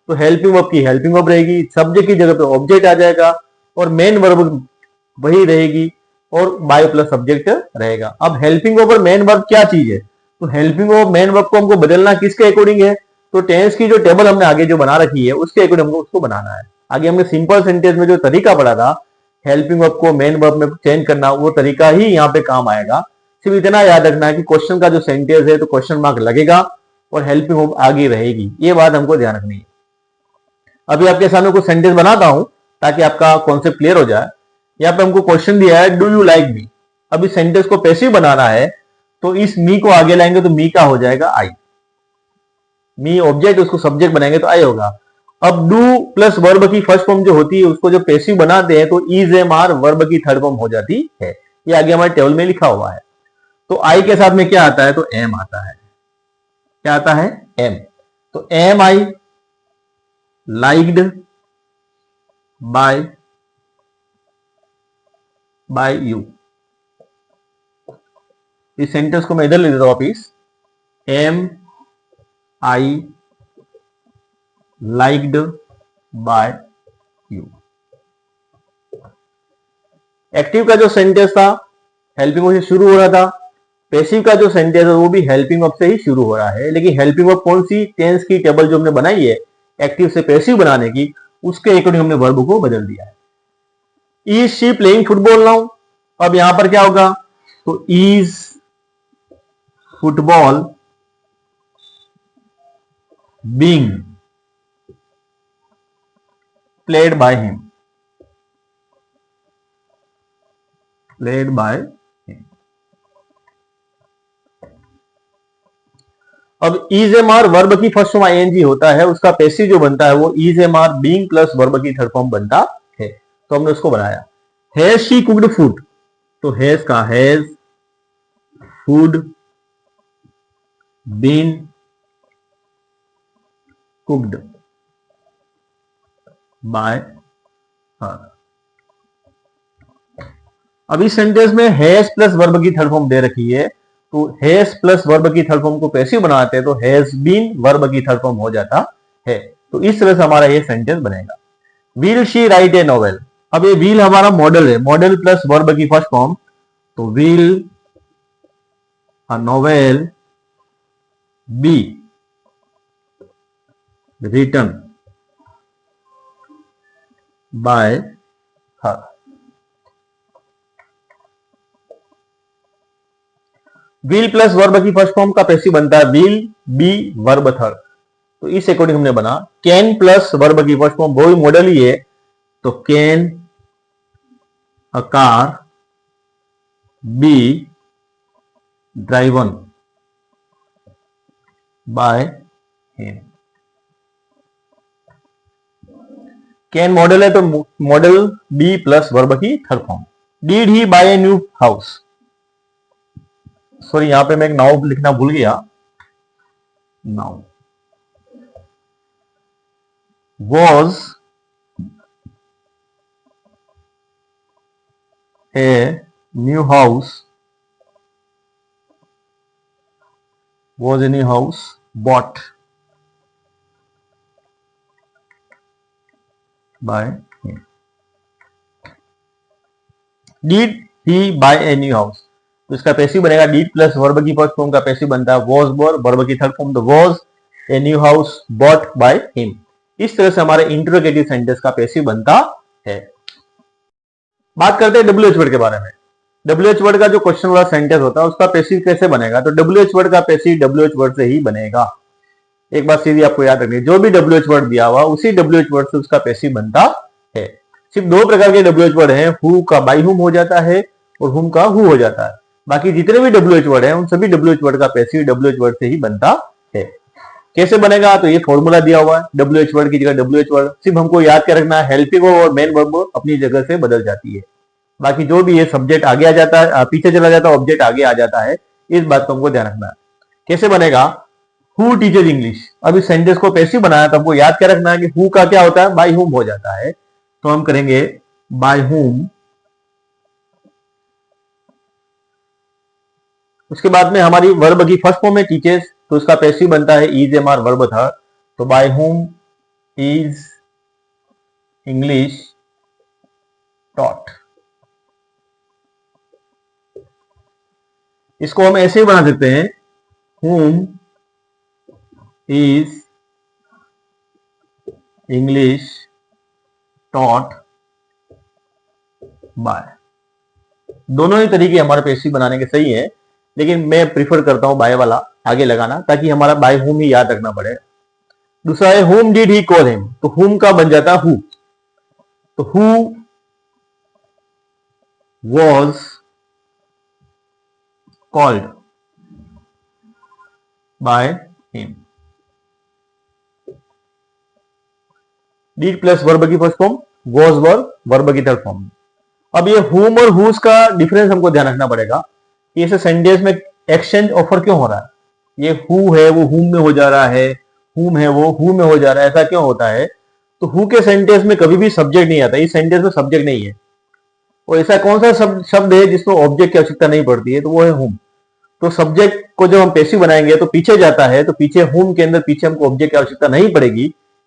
तो हेल्पिंग वर्ब की हेल्पिंग वर्ब रहेगी, सब्जेक्ट की जगह पे ऑब्जेक्ट आ जाएगा और मेन वर्ब वही रहेगी और बाय प्लस सब्जेक्ट रहेगा। अब हेल्पिंग वर्ब और मेन वर्ब क्या चीज है? तो हेल्पिंग वर्ब मेन वर्ब को हमको बदलना किसके अकॉर्डिंग है? तो टेंस की जो टेबल हमने आगे जो बना रखी है उसके अकॉर्डिंग हमको उसको बनाना है। आगे हमने सिंपल सेंटेंस में जो तरीका पढ़ा था हेल्पिंग वर्ब को मेन वर्ब में चेंज करना, वो तरीका ही यहाँ पे काम आएगा। सिर्फ इतना याद रखना है कि क्वेश्चन का जो सेंटेंस है तो क्वेश्चन मार्क लगेगा और हेल्पिंग वर्ब आगे रहेगी, ये बात हमको ध्यान रखनी है। अभी आपके सामने कुछ सेंटेंस बनाता हूं ताकि आपका कॉन्सेप्ट क्लियर हो जाए। यहाँ पे हमको क्वेश्चन दिया है डू यू लाइक मी। अब इस सेंटेंस को पैसिव बनाना है तो इस मी को आगे लाएंगे तो मी का हो जाएगा आई, मी ऑब्जेक्ट उसको सब्जेक्ट बनाएंगे तो आई होगा। अब डू प्लस वर्ब की फर्स्ट फॉर्म जो होती है उसको जो पैसिव बनाते हैं तो इज एम आर वर्ब की थर्ड फॉर्म हो जाती है। ये आगे हमारे टेबल में लिखा हुआ है। तो आई के साथ में क्या आता है? तो एम आता है। क्या आता है? एम। तो am I liked by you. इस सेंटेंस को मैं इधर ले देता हूं वापिस, am I liked by you. Active का जो सेंटेंस था हेल्पिंग वर्ब से शुरू हो रहा था, पैसिव का जो सेंटेंस है वो भी हेल्पिंग वर्ब से ही शुरू हो रहा है। लेकिन हेल्पिंग वर्ब कौन सी? टेंस की टेबल जो हमने बनाई है एक्टिव से पैसिव बनाने की, उसके अकॉर्डिंग हमने वर्ब को बदल दिया है। Is she playing football now. अब यहां पर क्या होगा? तो is football being played by him, played by him. अब इज एम आर वर्ब की फर्स्ट फॉर्म आईएनजी होता है, उसका पैसिव जो बनता है वो is am are being plus verb की थर्ड फॉर्म बनता है। तो हमने उसको बनाया। हैज शी कुक्ड फूड, तो हैज का has food been cooked by her. अब इस सेंटेंस में हैज प्लस वर्ब की थर्ड फॉर्म दे रखी है, तो हैज प्लस वर्ब की थर्ड फॉर्म को पैसिव बनाते हैं तो हैज बीन वर्ब की थर्ड फॉर्म हो जाता है। तो इस तरह से हमारा ये सेंटेंस बनेगा। Will she write a novel, अब ये विल हमारा मॉडल है, मॉडल प्लस वर्ब की फर्स्ट फॉर्म, तो will a novel be written by her. Will plus verb की फर्स्ट फॉर्म का पैसिव बनता है विल बी वर्ब थर्ड, तो इस अकॉर्डिंग हमने बना। कैन प्लस वर्ब की फर्स्ट फॉर्म वो भी मॉडल ही है, तो can a car be driven by him. Can modal है तो मॉडल बी प्लस वर्ब की third form. Did he buy a new house, sorry यहां पे मैं एक नाउ लिखना भूल गया, now was a new house bought by him। Did he buy a new house, तो इसका पैसिव बनेगा did प्लस वर्ब की फर्स्ट फॉर्म का पैसिव बनता है was वर्ब की थर्ड फॉर्म, तो was a new house bought by him। इस तरह से हमारे इंटरोगेटिव सेंटेंस का पैसिव बनता है। बात करते हैं डब्ल्यूएच वर्ड के बारे में। डब्ल्यूएच वर्ड का जो क्वेश्चन वाला सेंटेंस होता है उसका पैसिव कैसे बनेगा, तो डब्ल्यूएच वर्ड का पैसिव डब्ल्यूएच वर्ड से ही बनेगा। एक बात सीधी आपको याद रखनी है, जो भी डब्ल्यूएच वर्ड दिया हुआ उसी डब्ल्यूएच वर्ड से उसका पैसिव बनता है। सिर्फ दो प्रकार के डब्ल्यूएच वर्ड हैं, हु का बाय हुम हो जाता है और हुम का हु हो जाता है। बाकी जितने भी डब्ल्यूएच वर्ड हैं उन सभी डब्ल्यूएच वर्ड का पैसिव डब्ल्यूएच वर्ड से ही बनता है। कैसे बनेगा, तो ये फॉर्मूला दिया हुआ है, डब्ल्यूएच वर्ड की जगह डब्ल्यूएच वर्ड, सिर्फ हमको याद क्या रखना है, हेल्पिंग वर्ब और मेन वर्ब अपनी जगह से बदल जाती है। बाकी जो भी ये सब्जेक्ट आगे आ जाता है, पीछे चला जाता है, ऑब्जेक्ट आगे आ जाता है, इस बात को हमको ध्यान रखना है। कैसे बनेगा, हु टीचेज इंग्लिश, अब इस सेंटेंस को पैसिव बनाया तो हमको याद क्या रखना है कि हु का क्या होता है, बाय हुम हो जाता है, तो हम करेंगे बाय हुम। उसके बाद में हमारी वर्ब की फर्स्ट फॉर्म है टीचेज, तो उसका पैसिव बनता है इज एम आर वर्ब था, तो by whom is English taught. इसको हम ऐसे ही बना सकते हैं, whom is English taught by। दोनों ही तरीके हमारे पैसिव बनाने के सही है, लेकिन मैं प्रीफर करता हूं बाय वाला आगे लगाना, ताकि हमारा बाय हुम ही याद रखना पड़े। दूसरा है whom did he call him, तो whom का बन जाता है who, तो who was called by him। did plus verb की फर्स्ट फॉर्म, was वर्ब की थर्ड फॉर्म। अब ये whom और whose का डिफरेंस हमको ध्यान रखना पड़ेगा, कि इस सेंटेंस में एक्सचेंज ऑफर क्यों हो रहा है। ये who है वो whom में हो जा रहा है, whom है वो who में हो जा रहा है, ऐसा क्यों होता है, तो who के सेंटेंस में कभी भी सब्जेक्ट नहीं आता, इस सेंटेंस में सब्जेक्ट नहीं है। और ऐसा कौन सा शब्द है जिसमें ऑब्जेक्ट की आवश्यकता नहीं पड़ती है, तो वो है whom। तो सब्जेक्ट को जब हम पैसिव बनाएंगे तो पीछे जाता है, तो पीछे whom के अंदर पीछे हमको ऑब्जेक्ट की आवश्यकता नहीं पड़ेगी,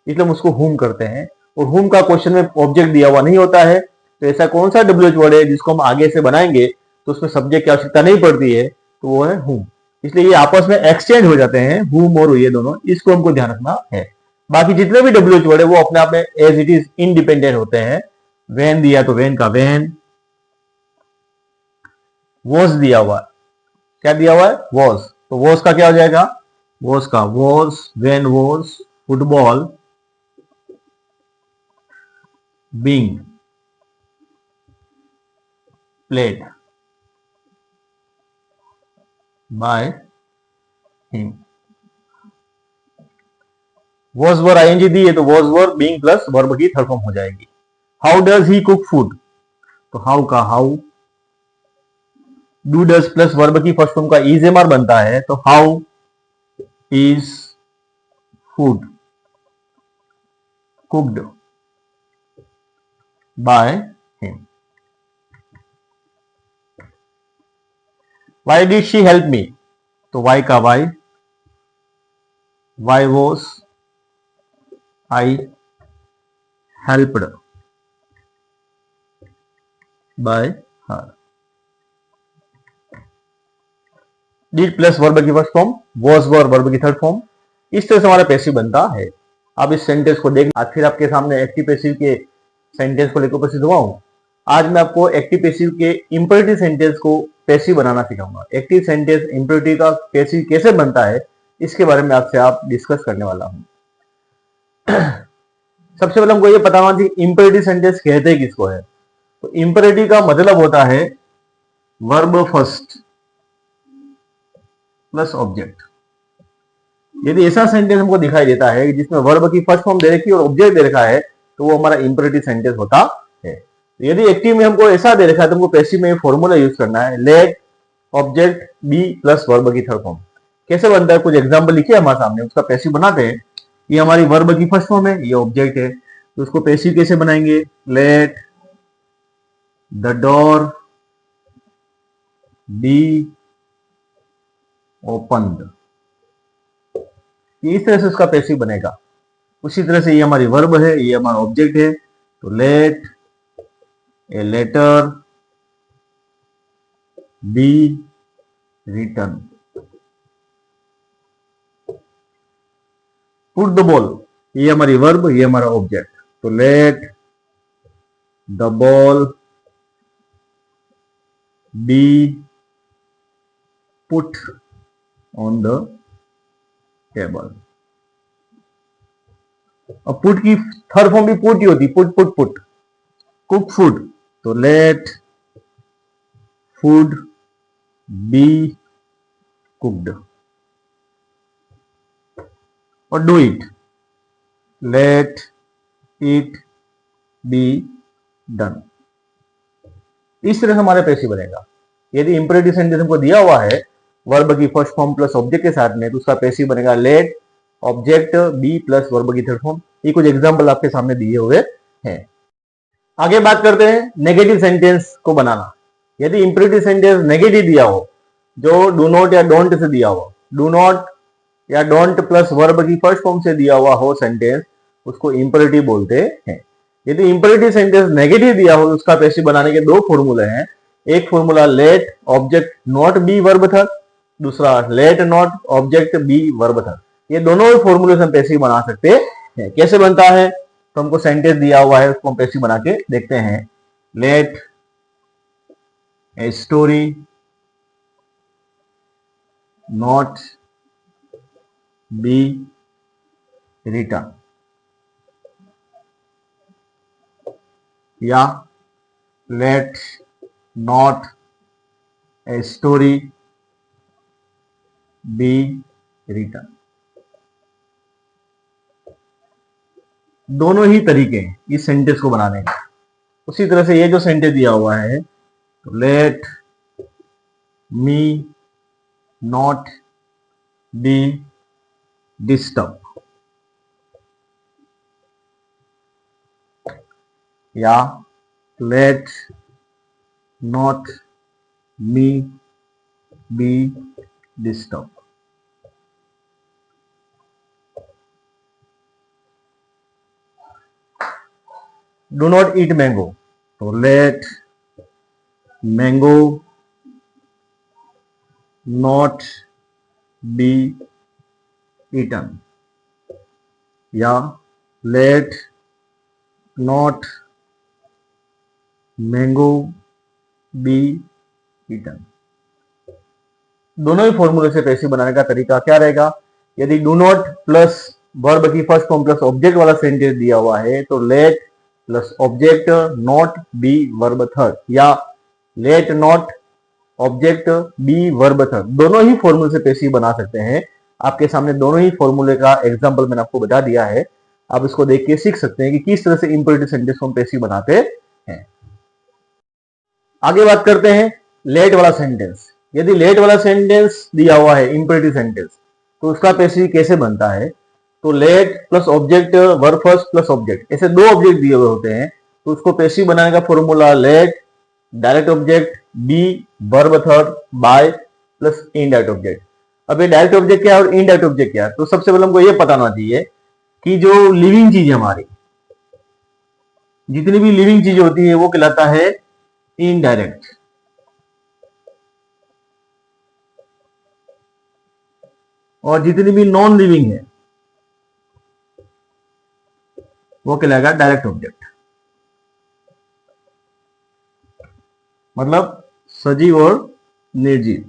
इसलिए हम उसको whom करते हैं। और whom का क्वेश्चन में ऑब्जेक्ट दिया हुआ नहीं होता है, तो ऐसा कौन सा डब्ल्यूएच वर्ड है जिसको हम आगे से बनाएंगे तो उसमें सब्जेक्ट की आवश्यकता नहीं पड़ती है, तो वो है whom। इसलिए ये आपस में एक्सचेंज हो जाते हैं, whom और ये दोनों, इसको हमको ध्यान रखना है। बाकी जितने भी डब्ल्यूएच वर्ड है वो अपने आप में एज इट इज इंडिपेंडेंट होते हैं। when दिया तो when का when, was दिया हुआ है, क्या दिया हुआ है was, तो was का क्या हो जाएगा, was का was when was football being played by him। was were ing दी है तो was were being plus verb की थर्ड फॉर्म हो जाएगी। How does he cook food, तो हाउ का how, do does plus verb की फर्स्ट फॉर्म का इज एम आर बनता है, तो how is food cooked by him. Why did she help me, तो वाई का why, why was I helped by her. Did plus verb की first form, was verb की third form, इस तरह से हमारा पैसिव बनता है। अब इस सेंटेंस को देख, आज फिर आपके सामने एक्टिव पैसिव के सेंटेंस को लेकर उपस्थित हुआ हूं। आज मैं आपको एक्टिव पैसिव के इंपेरेटिव सेंटेंस को पैसिव बनाना सिखाऊंगा। एक्टिव सेंटेंस इंपेरेटिव का पैसिव कैसे बनता है, इसके बारे में आपसे आप डिस्कस करने वाला हूं। सबसे पहले हमको ये पता होना चाहिए इंपेरेटिव सेंटेंस कहते किसको है। तो इंपेरेटिव का मतलब होता है वर्ब फर्स्ट प्लस ऑब्जेक्ट। यदि ऐसा सेंटेंस हमको दिखाई देता है जिसमें वर्ब की फर्स्ट फॉर्म दे रखी है और ऑब्जेक्ट दे रखा है, तो वो हमारा इंपेरेटिव सेंटेंस होता है। यदि एक्टिव में हमको ऐसा दे रखा है तो हमको पैसिव में फॉर्मूला यूज करना है, let object be plus verb की थर्ड फॉर्म। कैसे बनता है, कुछ एग्जांपल लिखिए हमारे सामने, उसका पैसिव बनाते हैं। ये हमारी वर्ब की फर्स्ट फॉर्म है, ये ऑब्जेक्ट है, तो उसको पैसिव कैसे बनाएंगे, let the door be opened, इस तरह से उसका पैसिव बनेगा। उसी तरह से ये हमारी वर्ब है, ये हमारा ऑब्जेक्ट है, तो let a letter be written. Put the ball, ये हमारी वर्ब, ये हमारा ऑब्जेक्ट, तो let the ball be put on the table. अब पुट की थर्ड फॉर्म भी पुट ही होती, put put put. Cook food, तो लेट फूड बी कुक्ड। और do it, let it be done. इस तरह से हमारे पैसिव बनेगा। यदि इंपेरेटिव सेंटेंस हमको दिया हुआ है वर्ब की फर्स्ट फॉर्म प्लस ऑब्जेक्ट के साथ में, तो उसका पैसिव बनेगा let object be plus verb की थर्ड फॉर्म। ये कुछ एग्जांपल आपके सामने दिए हुए हैं। आगे बात करते हैं नेगेटिव सेंटेंस को बनाना। यदि इंपेरेटिव सेंटेंस नेगेटिव दिया हो, जो डू नॉट या डोंट से दिया हो, डू नॉट या डोंट प्लस वर्ब की फर्स्ट फॉर्म से दिया हुआ हो सेंटेंस, उसको इंपेरेटिव बोलते हैं। यदि इंपेरेटिव सेंटेंस नेगेटिव दिया हो, उसका पैसिव बनाने के दो फॉर्मूले हैं। एक formula let object not be verb third, दूसरा let not object be verb third. ये दोनों फॉर्मूले से हम पैसिव बना सकते हैं। कैसे बनता है, तो हमको सेंटेंस दिया हुआ है, उसको हम पैसिव बना के देखते हैं। Let a story not be return, या let not a story be return. दोनों ही तरीके हैं इस सेंटेंस को बनाने के। उसी तरह से ये जो सेंटेंस दिया हुआ है, तो let me not be disturb, या let not me be disturb. Do not eat mango, तो let mango not be eaten, या let not mango be eaten. दोनों ही फॉर्मूले से पैसिव बनाने का तरीका क्या रहेगा, यदि डू नॉट प्लस वर्ब की फर्स्ट फॉर्म प्लस ऑब्जेक्ट वाला सेंटेंस दिया हुआ है, तो let plus object not be verb third, या let not object be verb third. दोनों ही फॉर्मूले से पैसिव बना सकते हैं। आपके सामने दोनों ही फॉर्मूले का एग्जांपल मैंने आपको बता दिया है। आप इसको देख के सीख सकते हैं कि किस तरह से इंपेरेटिव सेंटेंस को हम पैसिव बनाते हैं। आगे बात करते हैं लेट वाला सेंटेंस। यदि लेट वाला सेंटेंस दिया हुआ है इंपेरेटिव सेंटेंस, तो उसका पैसिव कैसे बनता है? तो let plus object, verb first plus object, ऐसे दो ऑब्जेक्ट दिए हुए होते हैं, तो उसको पैसिव बनाने का formula let direct object be verb third by plus indirect object. अब ये डायरेक्ट ऑब्जेक्ट क्या है और इनडायरेक्ट ऑब्जेक्ट क्या है? तो सबसे पहले हमको ये पता होना चाहिए कि जो लिविंग चीज है हमारी, जितनी भी लिविंग चीज होती है वो कहलाता है इनडायरेक्ट, और जितनी भी नॉन लिविंग है वो कहलाएगा डायरेक्ट ऑब्जेक्ट। मतलब सजीव और निर्जीव।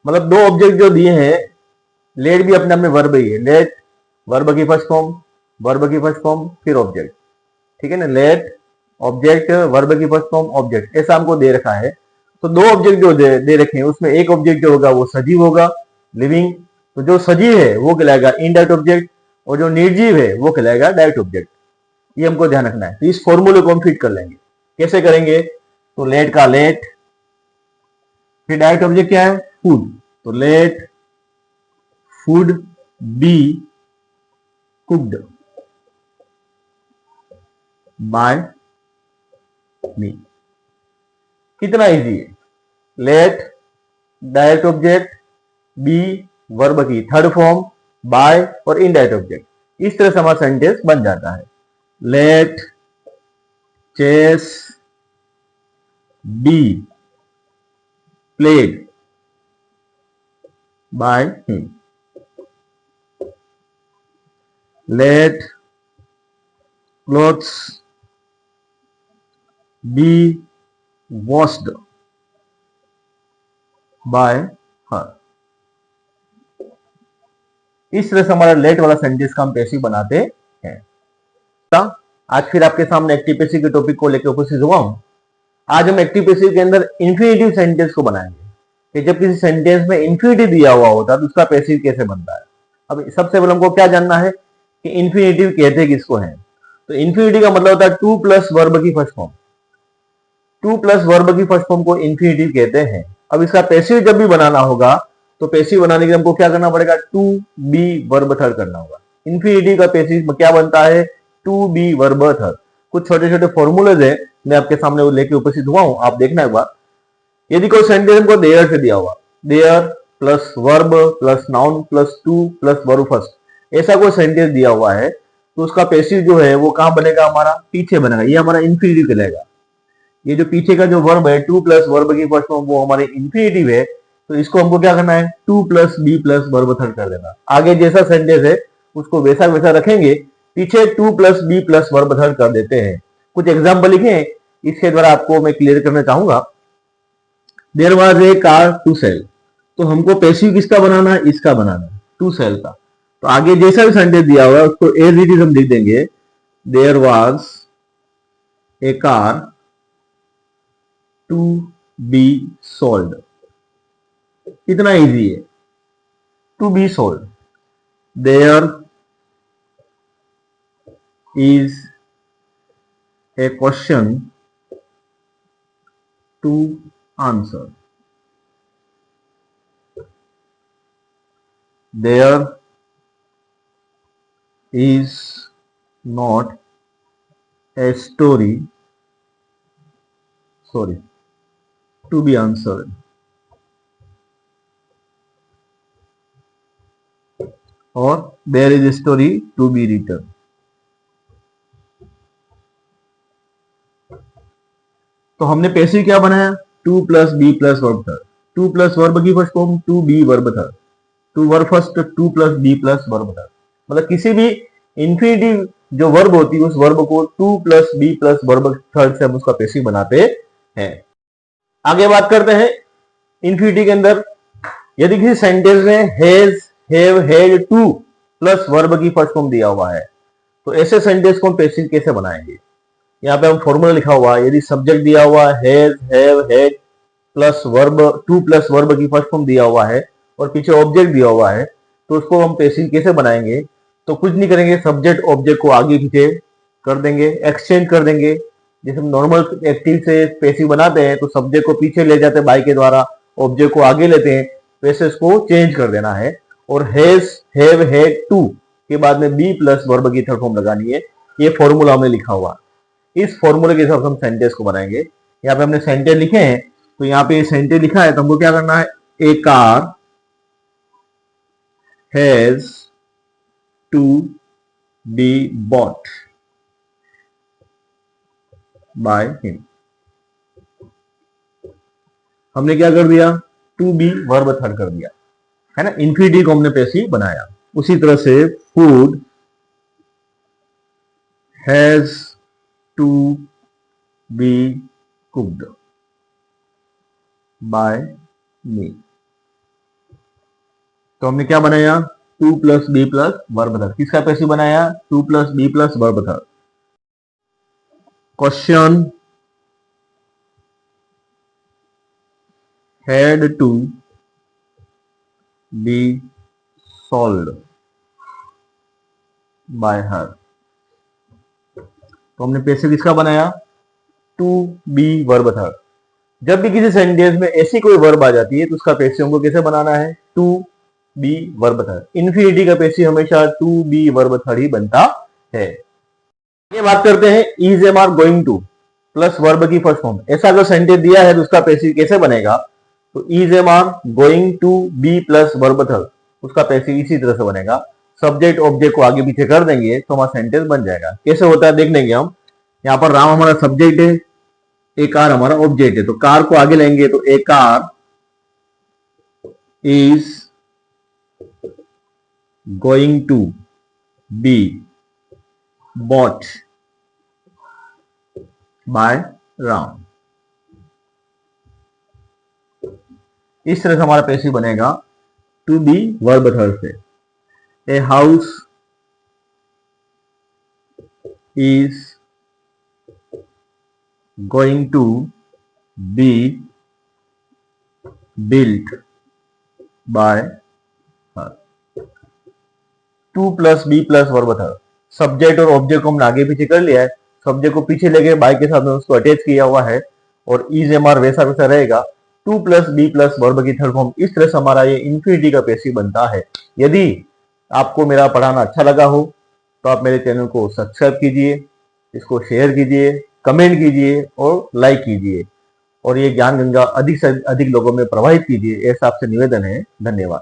मतलब दो ऑब्जेक्ट जो दिए हैं, लेट भी अपने आप में वर्ब ही है, लेट वर्ब की फर्स्ट फॉर्म, वर्ब की फर्स्ट फॉर्म फिर ऑब्जेक्ट, ठीक है ना, लेट ऑब्जेक्ट वर्ब की फर्स्ट फॉर्म ऑब्जेक्ट, ऐसा हमको दे रखा है। तो दो ऑब्जेक्ट जो दे रखे हैं उसमें एक ऑब्जेक्ट जो होगा वो सजीव होगा, लिविंग, तो जो सजीव है वो कहलाएगा इनडायरेक्ट ऑब्जेक्ट, और जो निर्जीव है वो कहलाएगा डायरेक्ट ऑब्जेक्ट। ये हमको ध्यान रखना है। तो इस फॉर्मूले को हम फिट कर लेंगे। कैसे करेंगे? तो लेट का लेट, फिर डायरेक्ट ऑब्जेक्ट क्या है? फूड, तो let food be cooked by me. कितना इजी है। Let direct object be verb की थर्ड फॉर्म बाय और इनडायरेक्ट ऑब्जेक्ट, इस तरह से हमारा सेंटेंस बन जाता है। Let chess be played by him. Let clothes be washed by her. इस तरह से हमारा लेट वाला सेंटेंस का हम पैसिव बनाते हैं। आज फिर आपके सामने एक्टिव पैसिव के टॉपिक को लेकर उपस्थित हुआ हूं। आज हम एक्टिव पैसिव के अंदर इंफिनिटिव सेंटेंस को बनाएंगे कि जब किसी सेंटेंस में इंफिनिटिव दिया हुआ होता है तो उसका पैसिव कैसे बनता है। अब सबसे पहले हमको क्या जानना है कि इंफिनिटिव कहते किसको है। तो इंफिनिटिव का मतलब होता है टू प्लस वर्ब की first form, to plus verb की फर्स्ट फॉर्म को इंफिनिटिव कहते हैं। अब इसका पैसिव जब भी बनाना होगा तो पैसिव बनाने के लिए हमको क्या करना पड़ेगा? टू बी वर्ब थर्ड करना होगा। इंफिनिटिव का पैसिव क्या बनता है? To be verb third. कुछ छोटे छोटे फॉर्मूलेज है, मैं आपके सामने वो लेके उपस्थित हुआ हूं, आप देखना एक बार। यदि कोई सेंटेंस हमको देयर से दिया हुआ, there plus verb plus noun plus to plus verb first, ऐसा कोई सेंटेंस दिया हुआ है तो उसका पैसिव जो है वो कहां बनेगा? हमारा पीछे बनेगा, ये हमारा इंफिनिटिव कहलाएगा। ये जो पीछे का जो वर्ब है टू प्लस वर्ब की फर्स्ट फॉर्म वो हमारे इंफिनिटिव है, तो इसको हमको क्या करना है? To plus be plus verb third कर देना। आगे जैसा सेंटेंस है उसको वैसा वैसा रखेंगे, पीछे to plus be plus verb third कर देते हैं। कुछ एग्जाम्पल लिखे, इसके द्वारा आपको मैं क्लियर करना चाहूंगा। There was a car to sell, तो हमको पैसिव किसका बनाना है? इसका बनाना है, टू सेल का। तो आगे जैसा भी सेंटेंस दिया हुआ है उसको एज इट इज हम लिख देंगे, there was a car to be sold. इतना इजी है, to be sold. There is a question to answer, there is not a story, sorry, to be answered, or there is a story to be written। तो हमने passive क्या बनाया? To plus be plus verb third, to plus verb की first form to be verb third, to verb first to plus be plus verb third. मतलब किसी भी infinitive जो verb होती है उस वर्ब को to plus be plus verb third से हम उसका पैसिव बनाते हैं। आगे बात करते हैं इंफिनिटी के अंदर, यदि किसी सेंटेंस में has have had to plus verb की फर्स्ट फॉर्म दिया हुआ है तो ऐसे सेंटेंस को हम पैसिव कैसे बनाएंगे? यहाँ पे हम फॉर्मूला लिखा हुआ है, यदि सब्जेक्ट दिया हुआ है has have had plus verb to plus verb की फर्स्ट फॉर्म दिया हुआ है और पीछे ऑब्जेक्ट दिया हुआ है तो उसको हम पैसिव कैसे बनाएंगे? तो कुछ नहीं करेंगे, सब्जेक्ट ऑब्जेक्ट को आगे पीछे कर देंगे, एक्सचेंज कर देंगे। जैसे हम नॉर्मल एक्टिव से पैसिव बनाते हैं तो सब्जेक्ट को पीछे ले जाते हैं बाई के द्वारा, ऑब्जेक्ट को आगे लेते हैं, वैसे इसको चेंज कर देना है। और हैज, हैव, हैड, टू के बाद में बी प्लस वर्ब की थर्ड फॉर्म लगानी है। ये फॉर्मूला हमने लिखा हुआ, इस फॉर्मूले के हिसाब से हम सेंटेंस को बनाएंगे। यहाँ पे हमने सेंटेंस लिखे हैं, तो यहाँ पे सेंटेंस लिखा है तो हमको क्या करना है, a car has to be bought by him. हमने क्या कर दिया, टू बी वर्ब थर्ड कर दिया, है ना, इन्फिनिटी को हमने पैसिव बनाया। उसी तरह से food has to be cooked by me. तो हमने क्या बनाया, to plus be plus verb third. किसका पैसिव बनाया, to plus be plus verb third. Question had to be solved by her। तो हमने पैसिव किसका बनाया, टू बी वर्ब थर्ड। जब भी किसी सेंटेंस में ऐसी कोई वर्ब आ जाती है तो उसका पैसिव हमको कैसे बनाना है, to be verb third. Infinitive का पैसिव हमेशा टू बी वर्ब थर्ड ही बनता है। ये बात करते हैं, is am are going to plus verb की फर्स्ट फॉर्म। ऐसा अगर सेंटेंस दिया है तो उसका पैसिव कैसे बनेगा, तो is am are going to be plus verb third, उसका पैसिव इसी तरह से बनेगा। सब्जेक्ट ऑब्जेक्ट को आगे पीछे कर देंगे तो हमारा सेंटेंस बन जाएगा। कैसे होता है देख लेंगे हम। यहाँ पर राम हमारा सब्जेक्ट है, ए कार हमारा ऑब्जेक्ट है, तो कार को आगे लेंगे तो a car is going to be bought by Ram. इस तरह से हमारा पैसिव बनेगा टू बी वर्ब थर्ड से। A house is going to be built by her. To plus be plus verb third. Subject और ऑब्जेक्ट को हमने आगे पीछे कर लिया है, सब्जेक्ट को पीछे लेके बाय के साथ में उसको अटैच किया हुआ है, और इज एम आर वैसा वैसा रहेगा। To plus be plus verb की थर्ड फॉर्म। इस तरह से हमारा ये इन्फिनिटी का पैसिव बनता है। यदि आपको मेरा पढ़ाना अच्छा लगा हो तो आप मेरे चैनल को सब्सक्राइब कीजिए, इसको शेयर कीजिए, कमेंट कीजिए और लाइक कीजिए, और ये ज्ञान गंगा अधिक से अधिक लोगों में प्रवाहित कीजिए, ऐसा आपसे निवेदन है। धन्यवाद।